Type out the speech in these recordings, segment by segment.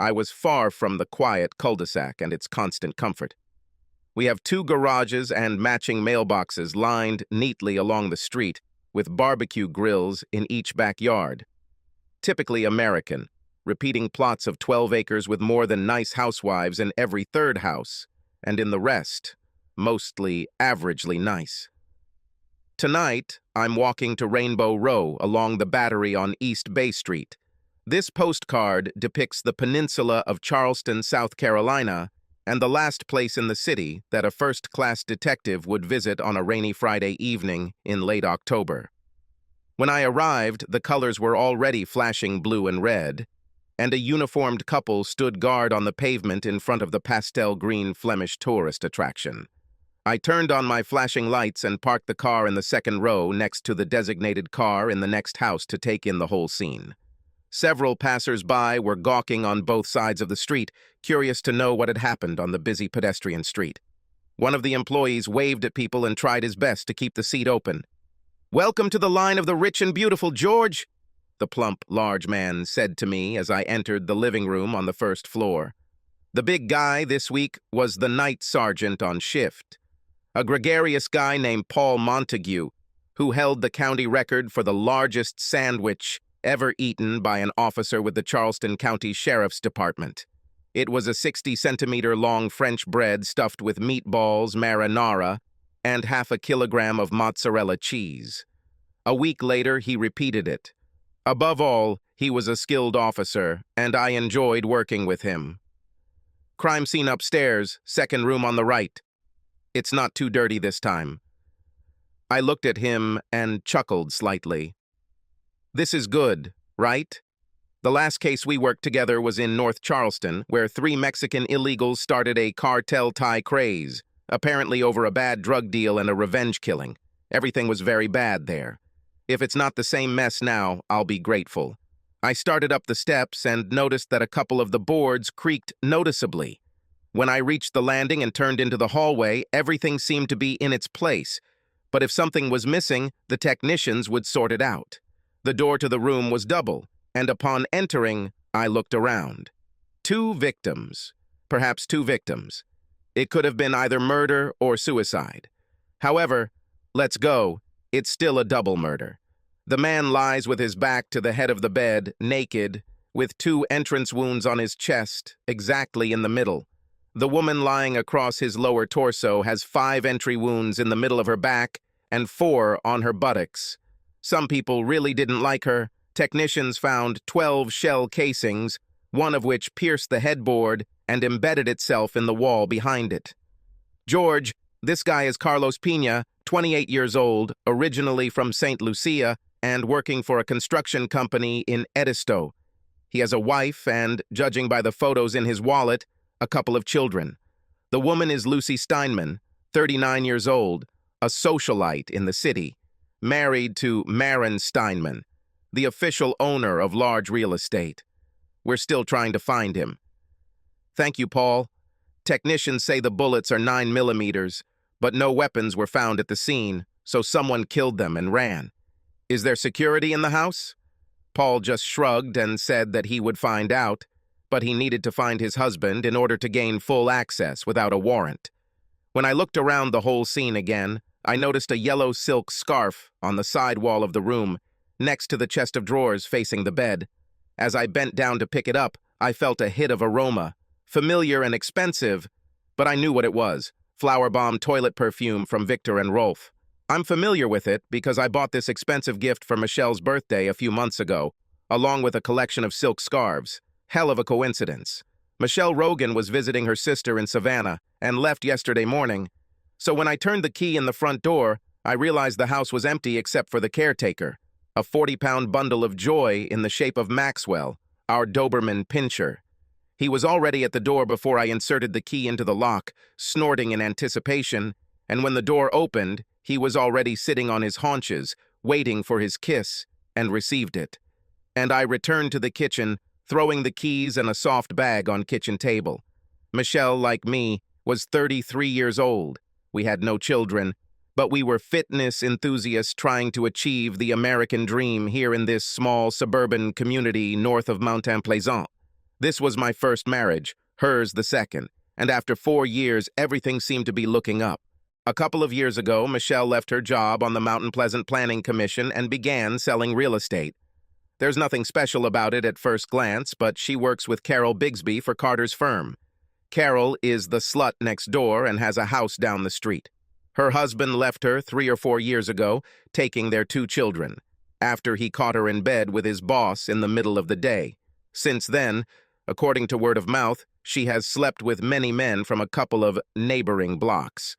I was far from the quiet cul-de-sac and its constant comfort. We have 2 garages and matching mailboxes lined neatly along the street, with barbecue grills in each backyard. Typically American, repeating plots of 12 acres with more than nice housewives in every third house, and in the rest, mostly averagely nice. Tonight, I'm walking to Rainbow Row along the Battery on East Bay Street. This postcard depicts the peninsula of Charleston, South Carolina, and the last place in the city that a first-class detective would visit on a rainy Friday evening in late October. When I arrived, the colors were already flashing blue and red, and a uniformed couple stood guard on the pavement in front of the pastel green Flemish tourist attraction. I turned on my flashing lights and parked the car in the second row next to the designated car in the next house to take in the whole scene. Several passers-by were gawking on both sides of the street, curious to know what had happened on the busy pedestrian street. One of the employees waved at people and tried his best to keep the seat open. "Welcome to the line of the rich and beautiful, George," the plump, large man said to me as I entered the living room on the first floor. The big guy this week was the night sergeant on shift, a gregarious guy named Paul Montague, who held the county record for the largest sandwich ever eaten by an officer with the Charleston County Sheriff's Department. It was a 60-centimeter-long French bread stuffed with meatballs, marinara, and half a kilogram of mozzarella cheese. A week later, he repeated it. Above all, he was a skilled officer, and I enjoyed working with him. "Crime scene upstairs, second room on the right. It's not too dirty this time." I looked at him and chuckled slightly. "This is good, right? The last case we worked together was in North Charleston, where 3 Mexican illegals started a cartel-tie craze, apparently over a bad drug deal and a revenge killing. Everything was very bad there. If it's not the same mess now, I'll be grateful." I started up the steps and noticed that a couple of the boards creaked noticeably. When I reached the landing and turned into the hallway, everything seemed to be in its place. But if something was missing, the technicians would sort it out. The door to the room was double, and upon entering, I looked around. 2 victims. Perhaps 2 victims. It could have been either murder or suicide. However, let's go, it's still a double murder. The man lies with his back to the head of the bed, naked, with 2 entrance wounds on his chest, exactly in the middle. The woman lying across his lower torso has 5 entry wounds in the middle of her back and 4 on her buttocks. Some people really didn't like her. Technicians found 12 shell casings, one of which pierced the headboard and embedded itself in the wall behind it. "George, this guy is Carlos Pina, 28 years old, originally from St. Lucia, and working for a construction company in Edisto. He has a wife and, judging by the photos in his wallet, a couple of children. The woman is Lucy Steinman, 39 years old, a socialite in the city, married to Maren Steinman, the official owner of large real estate. We're still trying to find him." "Thank you, Paul. Technicians say the bullets are 9 millimeters, but no weapons were found at the scene, so someone killed them and ran. Is there security in the house?" Paul just shrugged and said that he would find out, but he needed to find his husband in order to gain full access without a warrant. When I looked around the whole scene again, I noticed a yellow silk scarf on the side wall of the room, next to the chest of drawers facing the bed. As I bent down to pick it up, I felt a hit of aroma, familiar and expensive, but I knew what it was: Flower Bomb toilet perfume from Victor and Rolf. I'm familiar with it because I bought this expensive gift for Michelle's birthday a few months ago, along with a collection of silk scarves. Hell of a coincidence. Michelle Rogan was visiting her sister in Savannah and left yesterday morning. So when I turned the key in the front door, I realized the house was empty except for the caretaker, a 40-pound bundle of joy in the shape of Maxwell, our Doberman Pinscher. He was already at the door before I inserted the key into the lock, snorting in anticipation, and when the door opened, he was already sitting on his haunches, waiting for his kiss, and received it. And I returned to the kitchen, throwing the keys and a soft bag on kitchen table. Michelle, like me, was 33 years old. We had no children, but we were fitness enthusiasts trying to achieve the American dream here in this small suburban community north of Mountain Plaisant. This was my first marriage, hers the second, and after 4 years, everything seemed to be looking up. A couple of years ago, Michelle left her job on the Mountain Pleasant Planning Commission and began selling real estate. There's nothing special about it at first glance, but she works with Carol Bigsby for Carter's firm. Carol is the slut next door and has a house down the street. Her husband left her 3 or 4 years ago, taking their 2 children, after he caught her in bed with his boss in the middle of the day. Since then, according to word of mouth, she has slept with many men from a couple of neighboring blocks.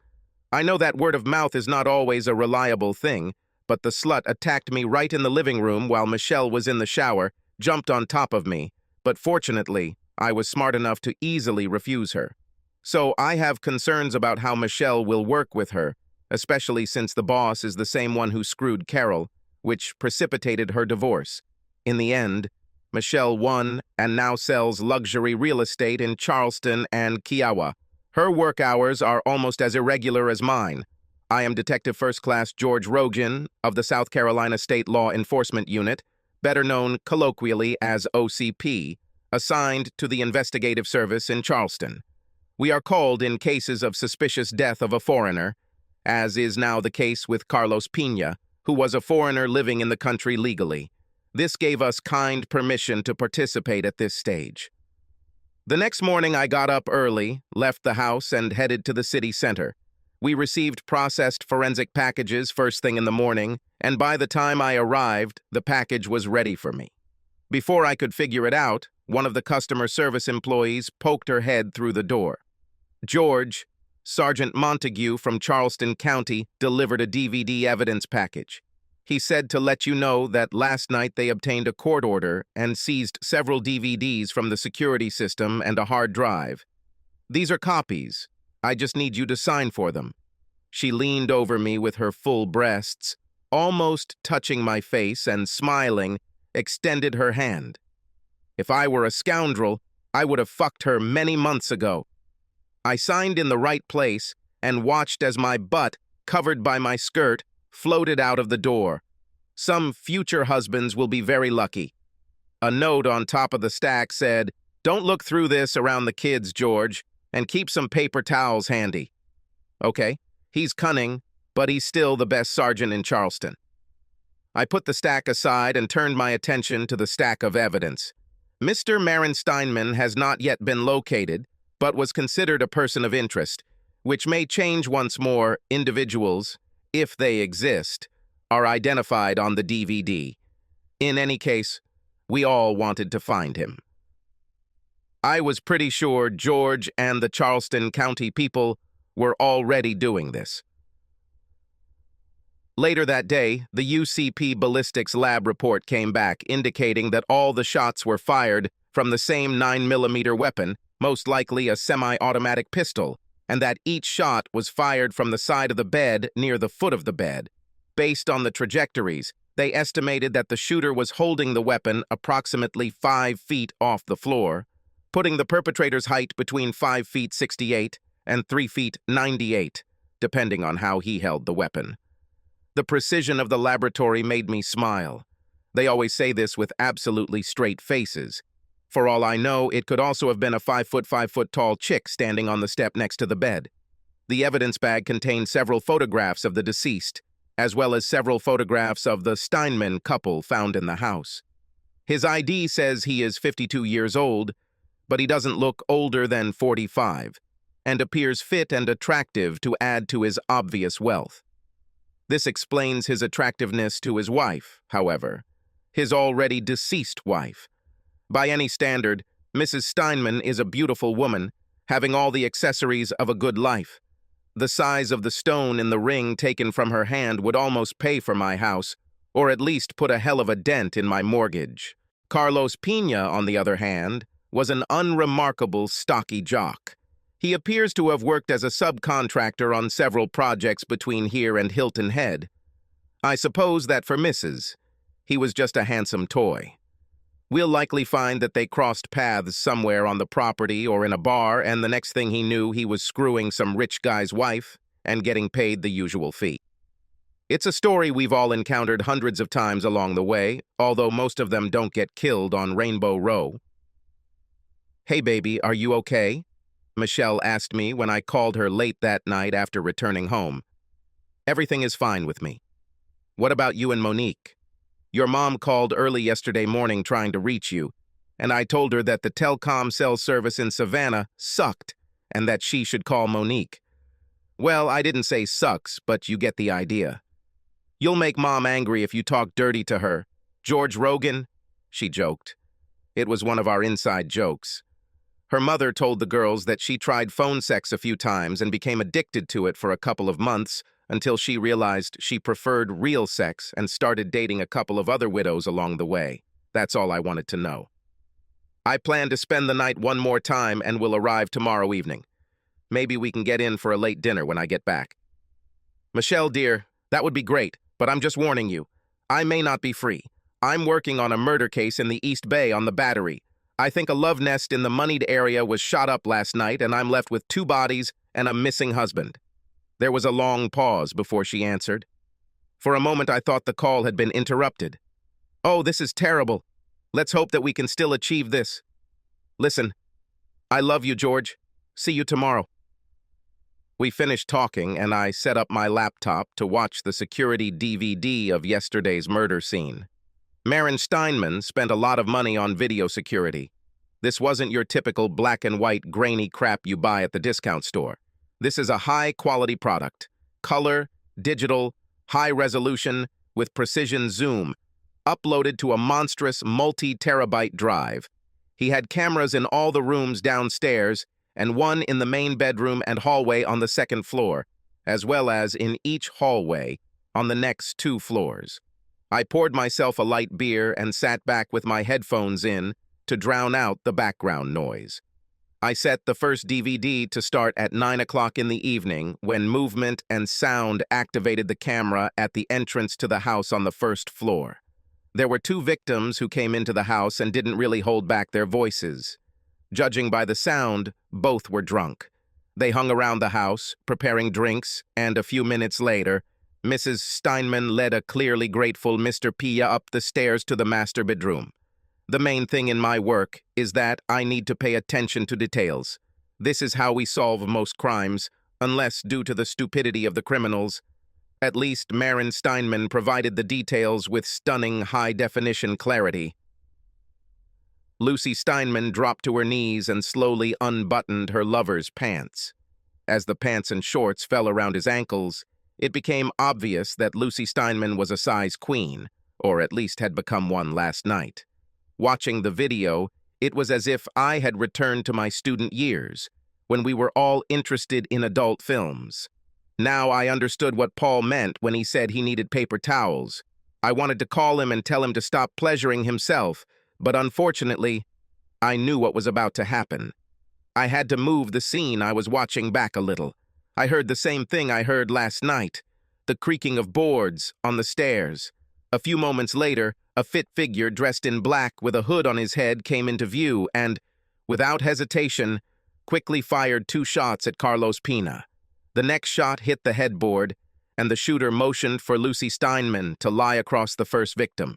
I know that word of mouth is not always a reliable thing, but the slut attacked me right in the living room while Michelle was in the shower, jumped on top of me, but fortunately, I was smart enough to easily refuse her. So I have concerns about how Michelle will work with her, especially since the boss is the same one who screwed Carol, which precipitated her divorce. In the end, Michelle won and now sells luxury real estate in Charleston and Kiowa. Her work hours are almost as irregular as mine. I am Detective First Class George Rogan of the South Carolina State Law Enforcement Unit, better known colloquially as OCP, assigned to the investigative service in Charleston. We are called in cases of suspicious death of a foreigner, as is now the case with Carlos Pena, who was a foreigner living in the country legally. This gave us kind permission to participate at this stage. The next morning I got up early, left the house, and headed to the city center. We received processed forensic packages first thing in the morning, and by the time I arrived, the package was ready for me. Before I could figure it out, one of the customer service employees poked her head through the door. George, Sergeant Montague from Charleston County, delivered a DVD evidence package. He said to let you know that last night they obtained a court order and seized several DVDs from the security system and a hard drive. These are copies. I just need you to sign for them. She leaned over me with her full breasts, almost touching my face, and smiling, extended her hand. If I were a scoundrel, I would have fucked her many months ago. I signed in the right place and watched as my butt, covered by my skirt, floated out of the door. Some future husbands will be very lucky. A note on top of the stack said, "Don't look through this around the kids, George, and keep some paper towels handy." Okay, he's cunning, but he's still the best sergeant in Charleston. I put the stack aside and turned my attention to the stack of evidence. Mr. Marin Steinman has not yet been located, but was considered a person of interest, which may change once more individuals, if they exist, are identified on the DVD. In any case, we all wanted to find him. I was pretty sure George and the Charleston County people were already doing this. Later that day, the UCP ballistics lab report came back indicating that all the shots were fired from the same 9mm weapon, most likely a semi-automatic pistol, and that each shot was fired from the side of the bed near the foot of the bed. Based on the trajectories, they estimated that the shooter was holding the weapon approximately 5 feet off the floor, putting the perpetrator's height between 5 feet 68 and 3 feet 98, depending on how he held the weapon. The precision of the laboratory made me smile. They always say this with absolutely straight faces. For all I know, it could also have been a 5 foot tall chick standing on the step next to the bed. The evidence bag contained several photographs of the deceased, as well as several photographs of the Steinman couple found in the house. His ID says he is 52 years old, but he doesn't look older than 45, and appears fit and attractive to add to his obvious wealth. This explains his attractiveness to his wife, however, his already deceased wife. By any standard, Mrs. Steinman is a beautiful woman, having all the accessories of a good life. The size of the stone in the ring taken from her hand would almost pay for my house, or at least put a hell of a dent in my mortgage. Carlos Pena, on the other hand, was an unremarkable stocky jock. He appears to have worked as a subcontractor on several projects between here and Hilton Head. I suppose that for Mrs., he was just a handsome toy. We'll likely find that they crossed paths somewhere on the property or in a bar, and the next thing he knew, he was screwing some rich guy's wife and getting paid the usual fee. It's a story we've all encountered hundreds of times along the way, although most of them don't get killed on Rainbow Row. Hey baby, are you okay? Michelle asked me when I called her late that night after returning home. Everything is fine with me. What about you and Monique? Your mom called early yesterday morning trying to reach you, and I told her that the telecom cell service in Savannah sucked and that she should call Monique. Well, I didn't say sucks, but you get the idea. You'll make Mom angry if you talk dirty to her. George Rogan, she joked. It was one of our inside jokes. Her mother told the girls that she tried phone sex a few times and became addicted to it for a couple of months until she realized she preferred real sex and started dating a couple of other widows along the way. That's all I wanted to know. I plan to spend the night one more time and will arrive tomorrow evening. Maybe we can get in for a late dinner when I get back. Michelle, dear, that would be great, but I'm just warning you. I may not be free. I'm working on a murder case in the East Bay on the Battery. I think a love nest in the moneyed area was shot up last night, and I'm left with 2 bodies and a missing husband. There was a long pause before she answered. For a moment, I thought the call had been interrupted. Oh, this is terrible. Let's hope that we can still achieve this. Listen, I love you, George. See you tomorrow. We finished talking, and I set up my laptop to watch the security DVD of yesterday's murder scene. Maren Steinman spent a lot of money on video security. This wasn't your typical black and white grainy crap you buy at the discount store. This is a high-quality product. Color, digital, high resolution, with precision zoom, uploaded to a monstrous multi-terabyte drive. He had cameras in all the rooms downstairs and one in the main bedroom and hallway on the 2nd floor, as well as in each hallway on the next 2 floors. I poured myself a light beer and sat back with my headphones in to drown out the background noise. I set the first DVD to start at 9 o'clock in the evening when movement and sound activated the camera at the entrance to the house on the 1st floor. There were 2 victims who came into the house and didn't really hold back their voices. Judging by the sound, both were drunk. They hung around the house, preparing drinks, and a few minutes later, Mrs. Steinman led a clearly grateful Mr. Pia up the stairs to the master bedroom. The main thing in my work is that I need to pay attention to details. This is how we solve most crimes, unless due to the stupidity of the criminals. At least Maren Steinman provided the details with stunning high-definition clarity. Lucy Steinman dropped to her knees and slowly unbuttoned her lover's pants. As the pants and shorts fell around his ankles, it became obvious that Lucy Steinman was a size queen, or at least had become one last night. Watching the video, it was as if I had returned to my student years, when we were all interested in adult films. Now I understood what Paul meant when he said he needed paper towels. I wanted to call him and tell him to stop pleasuring himself, but unfortunately, I knew what was about to happen. I had to move the scene I was watching back a little. I heard the same thing I heard last night, the creaking of boards on the stairs. A few moments later, a fit figure dressed in black with a hood on his head came into view and, without hesitation, quickly fired 2 shots at Carlos Pina. The next shot hit the headboard, and the shooter motioned for Lucy Steinman to lie across the first victim.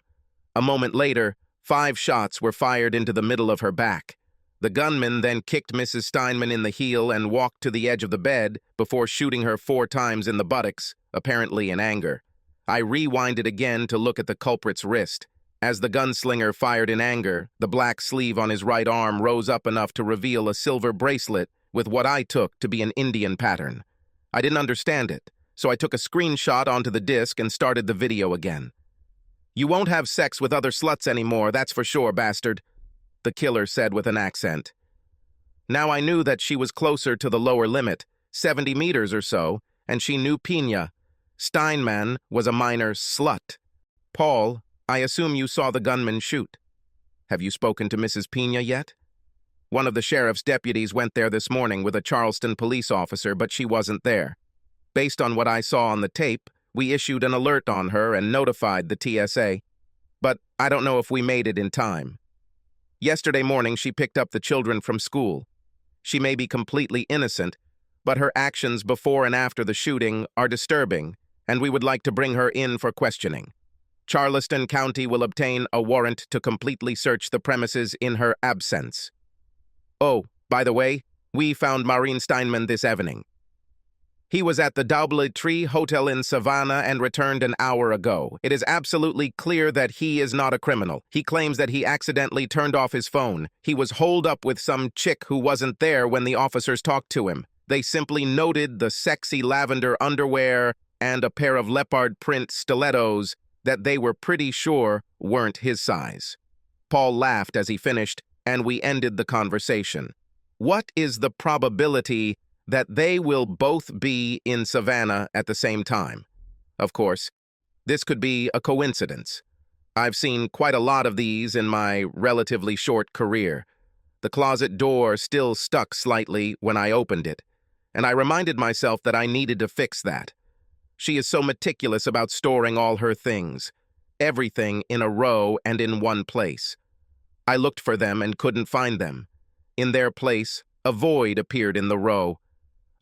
A moment later, 5 shots were fired into the middle of her back. The gunman then kicked Mrs. Steinman in the heel and walked to the edge of the bed before shooting her 4 times in the buttocks, apparently in anger. I rewinded again to look at the culprit's wrist. As the gunslinger fired in anger, the black sleeve on his right arm rose up enough to reveal a silver bracelet with what I took to be an Indian pattern. I didn't understand it, so I took a screenshot onto the disc and started the video again. "You won't have sex with other sluts anymore, that's for sure, bastard," the killer said with an accent. Now I knew that she was closer to the lower limit, 70 meters or so, and she knew Pina. Steinman was a minor slut. Paul, I assume you saw the gunman shoot. Have you spoken to Mrs. Pina yet? One of the sheriff's deputies went there this morning with a Charleston police officer, but she wasn't there. Based on what I saw on the tape, we issued an alert on her and notified the TSA. But I don't know if we made it in time. Yesterday morning, she picked up the children from school. She may be completely innocent, but her actions before and after the shooting are disturbing, and we would like to bring her in for questioning. Charleston County will obtain a warrant to completely search the premises in her absence. Oh, by the way, we found Maureen Steinman this evening. He was at the Doubletree Hotel in Savannah and returned an hour ago. It is absolutely clear that he is not a criminal. He claims that he accidentally turned off his phone. He was holed up with some chick who wasn't there when the officers talked to him. They simply noted the sexy lavender underwear and a pair of leopard print stilettos that they were pretty sure weren't his size. Paul laughed as he finished, and we ended the conversation. What is the probability that they will both be in Savannah at the same time? Of course, this could be a coincidence. I've seen quite a lot of these in my relatively short career. The closet door still stuck slightly when I opened it, and I reminded myself that I needed to fix that. She is so meticulous about storing all her things, everything in a row and in one place. I looked for them and couldn't find them. In their place, a void appeared in the row.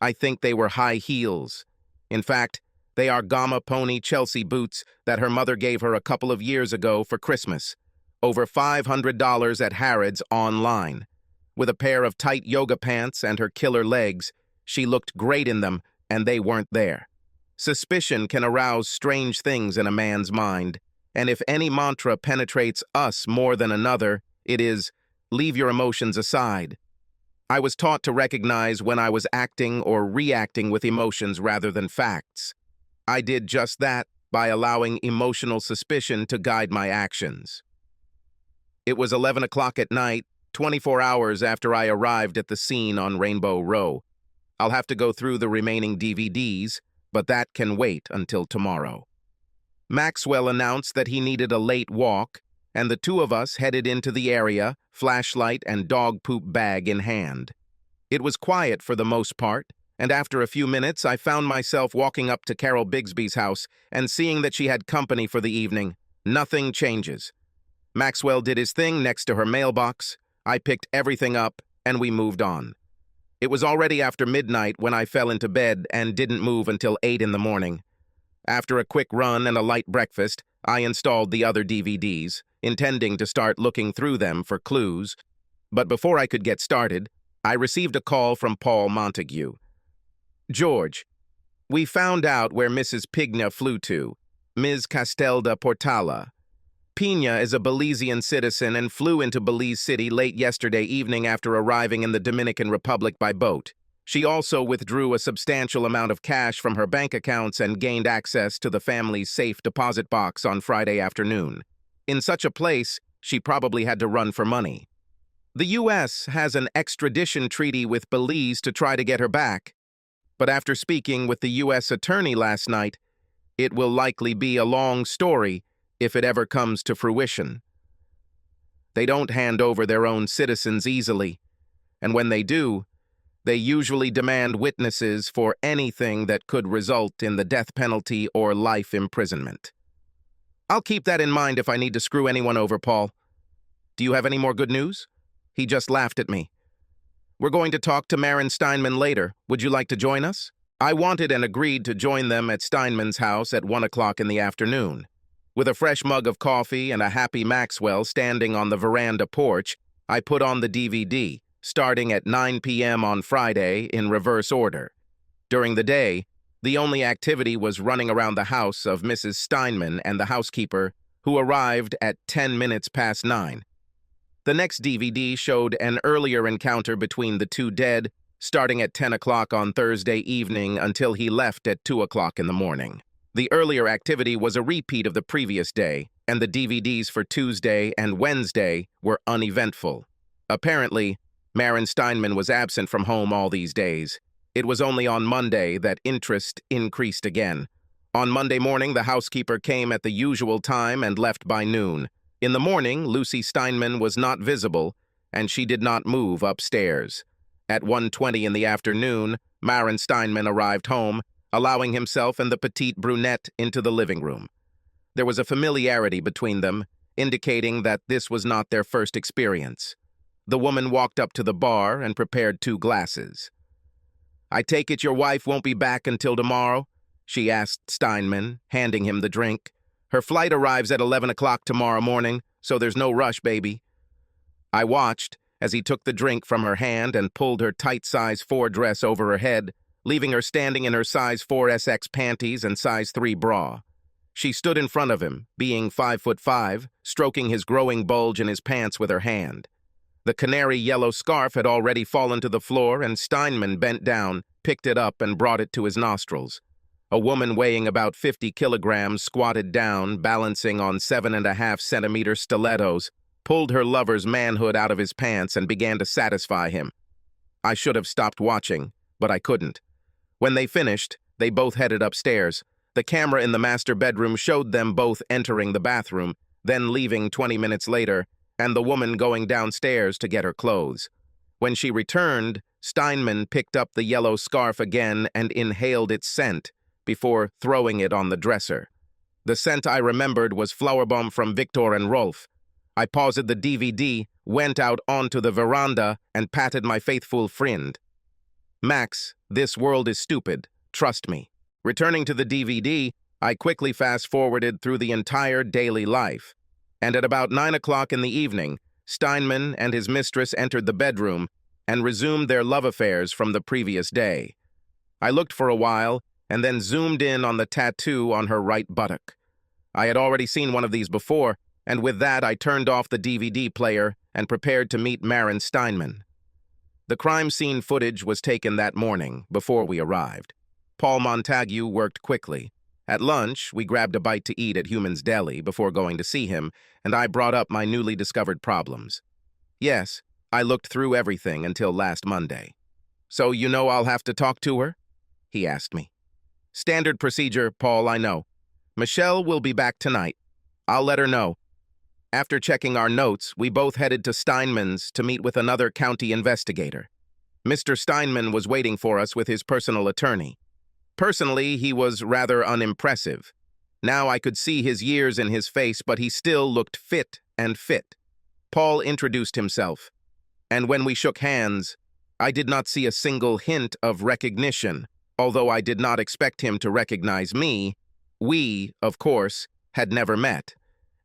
I think they were high heels. In fact, they are Gamma Pony Chelsea boots that her mother gave her a couple of years ago for Christmas. Over $500 at Harrods online. With a pair of tight yoga pants and her killer legs, she looked great in them, and they weren't there. Suspicion can arouse strange things in a man's mind, and if any mantra penetrates us more than another, it is, leave your emotions aside. I was taught to recognize when I was acting or reacting with emotions rather than facts. I did just that by allowing emotional suspicion to guide my actions. It was 11 o'clock at night, 24 hours after I arrived at the scene on Rainbow Row. I'll have to go through the remaining DVDs, but that can wait until tomorrow. Maxwell announced that he needed a late walk, and the two of us headed into the area, flashlight and dog poop bag in hand. It was quiet for the most part, and after a few minutes I found myself walking up to Carol Bigsby's house and seeing that she had company for the evening. Nothing changes. Maxwell did his thing next to her mailbox, I picked everything up, and we moved on. It was already after midnight when I fell into bed and didn't move until 8 in the morning. After a quick run and a light breakfast, I installed the other DVDs, intending to start looking through them for clues. But before I could get started, I received a call from Paul Montague. George, we found out where Mrs. Pigna flew to, Ms. Castelda Portala. Pina is a Belizean citizen and flew into Belize City late yesterday evening after arriving in the Dominican Republic by boat. She also withdrew a substantial amount of cash from her bank accounts and gained access to the family's safe deposit box on Friday afternoon. In such a place, she probably had to run for money. The U.S. has an extradition treaty with Belize to try to get her back, but after speaking with the U.S. attorney last night, it will likely be a long story if it ever comes to fruition. They don't hand over their own citizens easily, and when they do, they usually demand witnesses for anything that could result in the death penalty or life imprisonment. I'll keep that in mind if I need to screw anyone over, Paul. Do you have any more good news? He just laughed at me. We're going to talk to Marin Steinman later. Would you like to join us? I wanted and agreed to join them at Steinman's house at 1 o'clock in the afternoon. With a fresh mug of coffee and a happy Maxwell standing on the veranda porch, I put on the DVD, starting at 9 p.m. on Friday in reverse order. During the day, the only activity was running around the house of Mrs. Steinman and the housekeeper, who arrived at 10 minutes past 9. The next DVD showed an earlier encounter between the two dead, starting at 10 o'clock on Thursday evening until he left at 2 o'clock in the morning. The earlier activity was a repeat of the previous day, and the DVDs for Tuesday and Wednesday were uneventful. Apparently, Marin Steinman was absent from home all these days. It was only on Monday that interest increased again. On Monday morning, the housekeeper came at the usual time and left by noon. In the morning, Lucy Steinman was not visible, and she did not move upstairs. At 1:20 in the afternoon, Marin Steinman arrived home, allowing himself and the petite brunette into the living room. There was a familiarity between them, indicating that this was not their first experience. The woman walked up to the bar and prepared 2 glasses. "I take it your wife won't be back until tomorrow?" she asked Steinman, handing him the drink. "Her flight arrives at 11 o'clock tomorrow morning, so there's no rush, baby." I watched, as he took the drink from her hand and pulled her tight size 4 dress over her head, leaving her standing in her size 4 SX panties and size 3 bra. She stood in front of him, being 5'5", stroking his growing bulge in his pants with her hand. The canary yellow scarf had already fallen to the floor, and Steinman bent down, picked it up, and brought it to his nostrils. A woman weighing about 50 kilograms squatted down, balancing on 7.5-centimeter stilettos, pulled her lover's manhood out of his pants and began to satisfy him. I should have stopped watching, but I couldn't. When they finished, they both headed upstairs. The camera in the master bedroom showed them both entering the bathroom, then leaving 20 minutes later, and the woman going downstairs to get her clothes. When she returned, Steinman picked up the yellow scarf again and inhaled its scent before throwing it on the dresser. The scent I remembered was Flowerbomb from Victor and Rolf. I paused the DVD, went out onto the veranda, and patted my faithful friend. Max, this world is stupid. Trust me. Returning to the DVD, I quickly fast-forwarded through the entire daily life. And at about 9 o'clock in the evening, Steinman and his mistress entered the bedroom and resumed their love affairs from the previous day. I looked for a while and then zoomed in on the tattoo on her right buttock. I had already seen one of these before, and with that I turned off the DVD player and prepared to meet Maren Steinman. The crime scene footage was taken that morning, before we arrived. Paul Montague worked quickly. At lunch, we grabbed a bite to eat at Human's Deli before going to see him, and I brought up my newly discovered problems. Yes, I looked through everything until last Monday. So you know I'll have to talk to her? He asked me. Standard procedure, Paul, I know. Michelle will be back tonight. I'll let her know. After checking our notes, we both headed to Steinman's to meet with another county investigator. Mr. Steinman was waiting for us with his personal attorney. Personally, he was rather unimpressive. Now I could see his years in his face, but he still looked fit and fit. Paul introduced himself, and when we shook hands, I did not see a single hint of recognition. Although I did not expect him to recognize me, we, of course, had never met,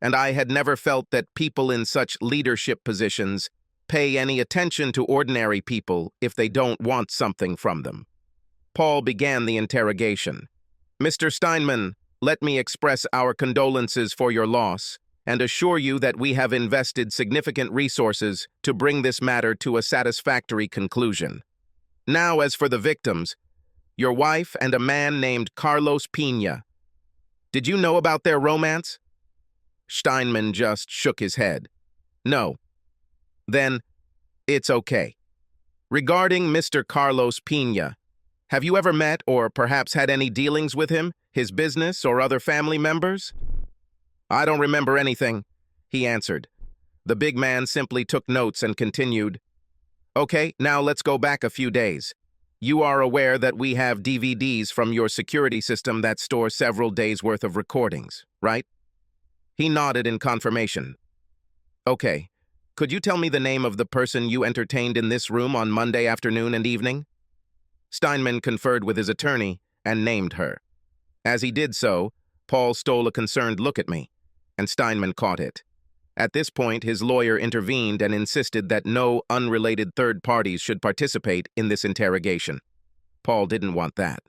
and I had never felt that people in such leadership positions pay any attention to ordinary people if they don't want something from them. Paul began the interrogation. Mr. Steinman, let me express our condolences for your loss and assure you that we have invested significant resources to bring this matter to a satisfactory conclusion. Now, as for the victims, your wife and a man named Carlos Pina. Did you know about their romance? Steinman just shook his head. No. Then, it's okay. Regarding Mr. Carlos Pina, have you ever met or perhaps had any dealings with him, his business, or other family members? I don't remember anything, he answered. The big man simply took notes and continued. Okay, now let's go back a few days. You are aware that we have DVDs from your security system that store several days' worth of recordings, right? He nodded in confirmation. Okay, could you tell me the name of the person you entertained in this room on Monday afternoon and evening? Steinman conferred with his attorney and named her. As he did so, Paul stole a concerned look at me, and Steinman caught it. At this point, his lawyer intervened and insisted that no unrelated third parties should participate in this interrogation. Paul didn't want that.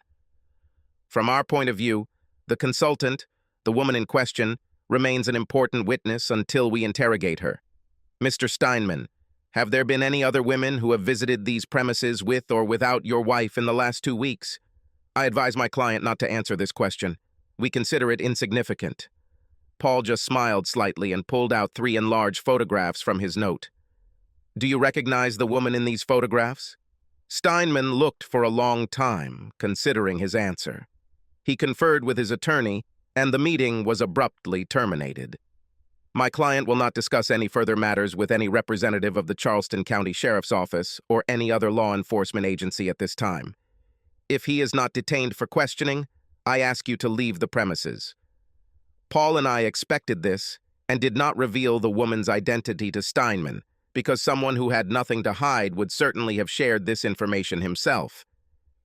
From our point of view, the consultant, the woman in question, remains an important witness until we interrogate her. Mr. Steinman, have there been any other women who have visited these premises with or without your wife in the last 2 weeks? I advise my client not to answer this question. We consider it insignificant. Paul just smiled slightly and pulled out 3 enlarged photographs from his note. Do you recognize the woman in these photographs? Steinman looked for a long time, considering his answer. He conferred with his attorney, and the meeting was abruptly terminated. My client will not discuss any further matters with any representative of the Charleston County Sheriff's Office or any other law enforcement agency at this time. If he is not detained for questioning, I ask you to leave the premises. Paul and I expected this and did not reveal the woman's identity to Steinman, because someone who had nothing to hide would certainly have shared this information himself.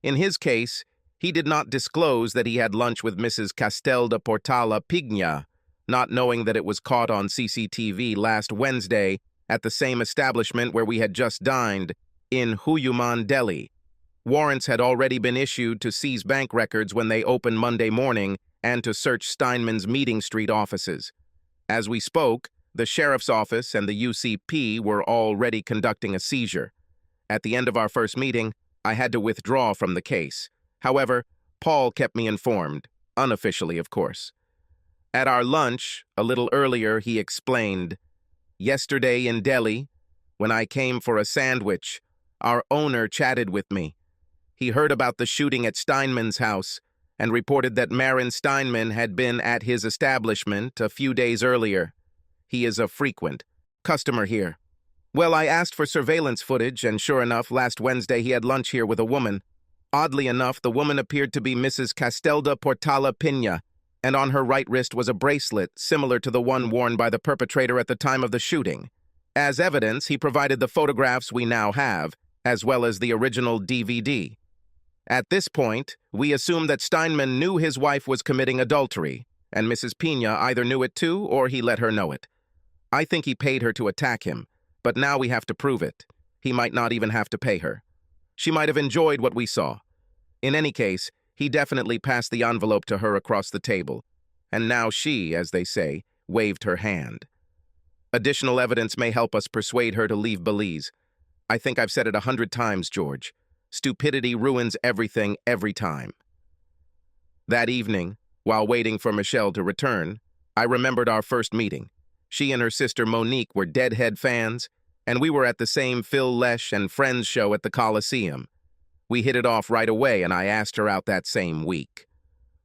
In his case, he did not disclose that he had lunch with Mrs. Castel de Portala Pigna, not knowing that it was caught on CCTV last Wednesday at the same establishment where we had just dined, in Huyuman, Delhi. Warrants had already been issued to seize bank records when they opened Monday morning and to search Steinman's Meeting Street offices. As we spoke, the sheriff's office and the UCP were already conducting a seizure. At the end of our first meeting, I had to withdraw from the case. However, Paul kept me informed, unofficially, of course. At our lunch, a little earlier, he explained, "Yesterday in Delhi, when I came for a sandwich, our owner chatted with me. He heard about the shooting at Steinman's house and reported that Marin Steinman had been at his establishment a few days earlier. He is a frequent customer here. Well, I asked for surveillance footage, and sure enough, last Wednesday he had lunch here with a woman. Oddly enough, the woman appeared to be Mrs. Castelda Portala Pina, and on her right wrist was a bracelet similar to the one worn by the perpetrator at the time of the shooting. As evidence, he provided the photographs we now have, as well as the original DVD. At this point, we assumed that Steinman knew his wife was committing adultery, and Mrs. Pina either knew it too or he let her know it. I think he paid her to attack him, but now we have to prove it. He might not even have to pay her. She might have enjoyed what we saw. In any case, he definitely passed the envelope to her across the table, and now she, as they say, waved her hand. Additional evidence may help us persuade her to leave Belize. I think I've said it 100 times, George. Stupidity ruins everything every time." That evening, while waiting for Michelle to return, I remembered our first meeting. She and her sister Monique were Deadhead fans, and we were at the same Phil Lesh and Friends show at the Coliseum. We hit it off right away, and I asked her out that same week.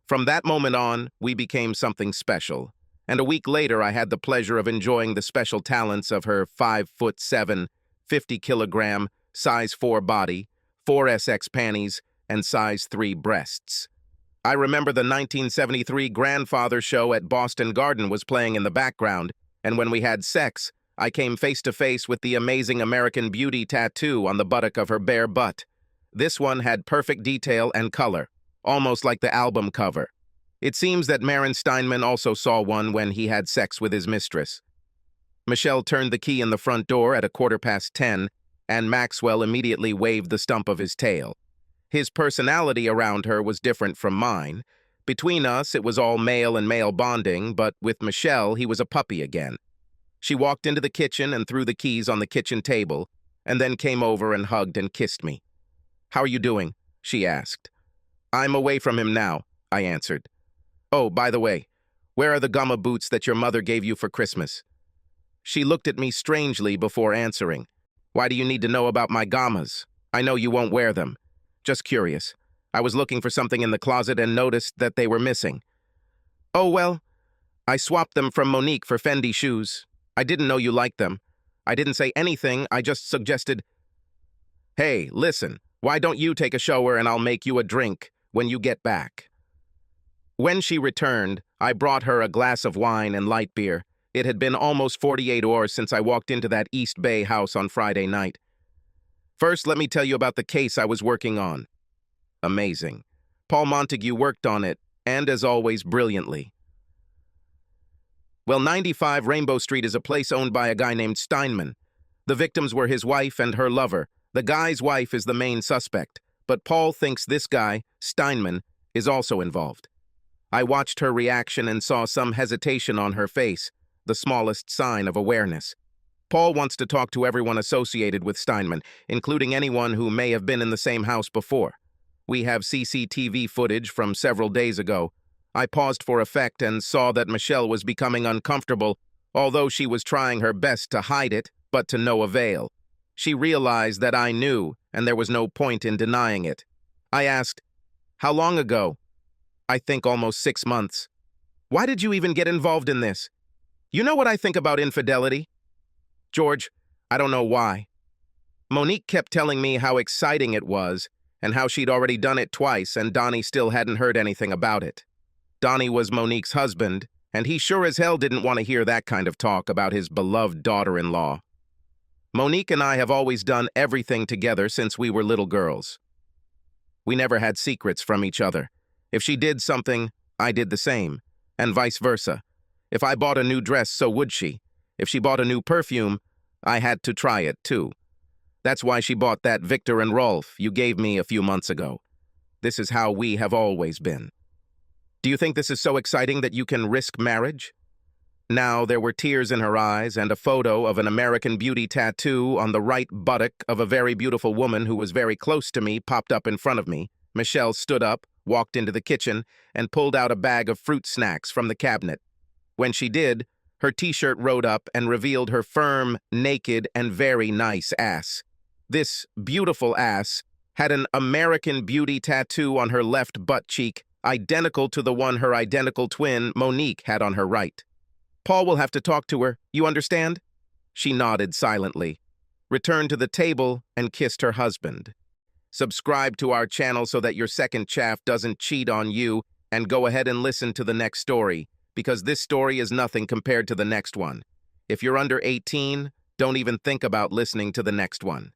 From that moment on, we became something special, and a week later I had the pleasure of enjoying the special talents of her 5'7", 50-kilogram, size 4 body, 4SX panties, and size 3 breasts. I remember the 1973 Grandfather show at Boston Garden was playing in the background, and when we had sex, I came face to face with the amazing American Beauty tattoo on the buttock of her bare butt. This one had perfect detail and color, almost like the album cover. It seems that Marin Steinman also saw one when he had sex with his mistress. Michelle turned the key in the front door at 10:15, and Maxwell immediately waved the stump of his tail. His personality around her was different from mine. Between us, it was all male and male bonding, but with Michelle, he was a puppy again. She walked into the kitchen and threw the keys on the kitchen table, and then came over and hugged and kissed me. "How are you doing?" she asked. "I'm away from him now," I answered. "Oh, by the way, where are the gumma boots that your mother gave you for Christmas?" She looked at me strangely before answering. "Why do you need to know about my gammas? I know you won't wear them. Just curious. I was looking for something in the closet and noticed that they were missing." "Oh, well, I swapped them from Monique for Fendi shoes. I didn't know you liked them. I didn't say anything, I just suggested, 'Hey, listen, why don't you take a shower and I'll make you a drink when you get back?'" When she returned, I brought her a glass of wine and light beer. It had been almost 48 hours since I walked into that East Bay house on Friday night. "First, let me tell you about the case I was working on." Amazing. Paul Montague worked on it, and as always, brilliantly. Well, 95 Rainbow Street is a place owned by a guy named Steinman. The victims were his wife and her lover. The guy's wife is the main suspect, but Paul thinks this guy, Steinman, is also involved. I watched her reaction and saw some hesitation on her face, the smallest sign of awareness. Paul wants to talk to everyone associated with Steinman, including anyone who may have been in the same house before. We have CCTV footage from several days ago. I paused for effect and saw that Michelle was becoming uncomfortable, although she was trying her best to hide it, but to no avail. She realized that I knew, and there was no point in denying it. I asked, "How long ago?" "I think almost 6 months." "Why did you even get involved in this?" "You know what I think about infidelity?" "George, I don't know why." Monique kept telling me how exciting it was, and how she'd already done it twice and Donnie still hadn't heard anything about it. Donnie was Monique's husband, and he sure as hell didn't want to hear that kind of talk about his beloved daughter-in-law. Monique and I have always done everything together since we were little girls. We never had secrets from each other. If she did something, I did the same, and vice versa. If I bought a new dress, so would she. If she bought a new perfume, I had to try it, too. That's why she bought that Victor and Rolf you gave me a few months ago. This is how we have always been. Do you think this is so exciting that you can risk marriage? Now there were tears in her eyes and a photo of an American Beauty tattoo on the right buttock of a very beautiful woman who was very close to me popped up in front of me. Michelle stood up, walked into the kitchen, and pulled out a bag of fruit snacks from the cabinet. When she did, her t-shirt rode up and revealed her firm, naked, and very nice ass. This beautiful ass had an American Beauty tattoo on her left butt cheek, identical to the one her identical twin, Monique, had on her right. Paul will have to talk to her, you understand? She nodded silently, returned to the table, and kissed her husband. Subscribe to our channel so that your second chaff doesn't cheat on you, and go ahead and listen to the next story, because this story is nothing compared to the next one. If you're under 18, don't even think about listening to the next one.